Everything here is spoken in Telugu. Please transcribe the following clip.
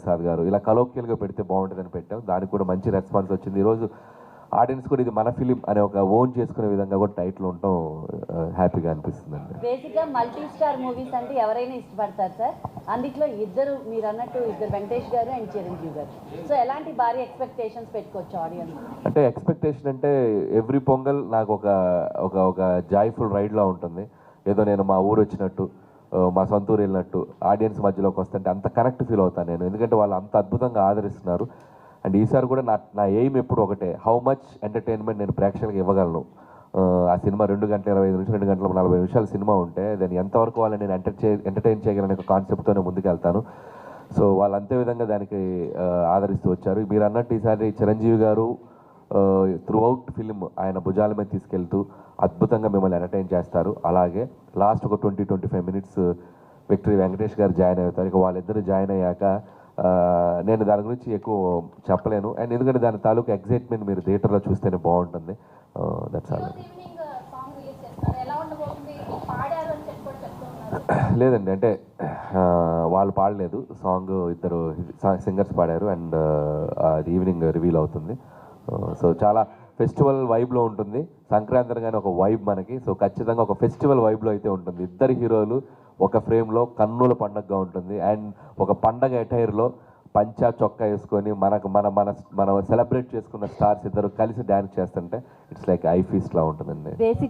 ప్రసాద్ గారు ఇలా కలోక్యల్గా పెడితే బాగుంటుందని పెట్టాం. దానికి కూడా మంచి రెస్పాన్స్ వచ్చింది. ఈరోజు ఆడియన్స్ కూడా ఇది మన ఫిలిం అనే ఒక ఓన్ చేసుకునే విధంగా కూడా టైటిల్ ఉండటం హ్యాపీగా అనిపిస్తుందండి. బేసిక్గా మల్టీ స్టార్ మూవీస్ అంటే ఎవరైనా ఇష్టపడతారు సార్. అందులో ఇద్దరు మీరు అన్నట్టు ఇద్దరు వెంకటేష్ గారు అండ్ చిరంజీవి గారు. సో ఎలాంటి భారీ ఎక్స్పెక్టేషన్స్ పెట్టుకోవచ్చు ఆడియన్స్? అంటే ఎక్స్పెక్టేషన్ అంటే ఎవ్రీ పొంగల్ నాకు ఒక ఒక ఒక జాయ్ఫుల్ రైడ్లా ఉంటుంది. ఏదో నేను మా ఊరు వచ్చినట్టు, మా సొంత ఊరు వెళ్ళినట్టు ఆడియన్స్ మధ్యలోకి వస్తుంటే అంత కనెక్ట్ ఫీల్ అవుతాను నేను. ఎందుకంటే వాళ్ళు అంత అద్భుతంగా ఆదరిస్తున్నారు. అండ్ ఈసారి కూడా నా ఎయిమ్ ఎప్పుడు ఒకటే, హౌ మచ్ ఎంటర్టైన్మెంట్ నేను ప్రేక్షకులకు ఇవ్వగలను. ఆ సినిమా 2 గంటల 25 నుంచి 2 గంటల 40 నిమిషాల సినిమా ఉంటే దాన్ని ఎంతవరకు వాళ్ళని నేను ఎంటర్టైన్ చేయగలనే ఒక కాన్సెప్ట్తోనే ముందుకెళ్తాను. సో వాళ్ళు అంతే విధంగా దానికి ఆదరిస్తూ వచ్చారు. మీరు అన్నట్టు ఈసారి చిరంజీవి గారు త్రూ అవుట్ ఫిల్మ్ ఆయన భుజాల మీద తీసుకెళ్తూ అద్భుతంగా మిమ్మల్ని ఎంటర్టైన్ చేస్తారు. అలాగే లాస్ట్ ఒక 20-25 మినిట్స్ విక్టరీ వెంకటేష్ గారు జాయిన్ అవుతారు. ఇక వాళ్ళిద్దరు జాయిన్ అయ్యాక నేను దాని గురించి ఎక్కువ చెప్పలేను. అండ్ ఎందుకంటే దాని తాలూకు ఎగ్జైట్మెంట్ మీరు థియేటర్లో చూస్తేనే బాగుంటుంది. That's all. లేదండి, అంటే వాళ్ళు పాడలేదు సాంగ్, ఇద్దరు సింగర్స్ పాడారు. అండ్ అది ఈవినింగ్ రివీల్ అవుతుంది. సో చాలా ఫెస్టివల్ వైబ్లో ఉంటుంది. సంక్రాంతి అనగానే ఒక వైబ్ మనకి. సో ఖచ్చితంగా ఒక ఫెస్టివల్ వైబ్లో అయితే ఉంటుంది. ఇద్దరు హీరోలు ఒక ఫ్రేమ్లో కన్నుల పండగగా ఉంటుంది. అండ్ ఒక పండగ అటైర్లో పంచా చొక్కా వేసుకొని మనం సెలబ్రేట్ చేసుకున్న స్టార్స్ ఇద్దరు కలిసి డ్యాన్స్ చేస్తుంటే ఇట్స్ లైక్ ఐ ఫీస్ట్ లా ఉంటుందండి. బేసిక్గా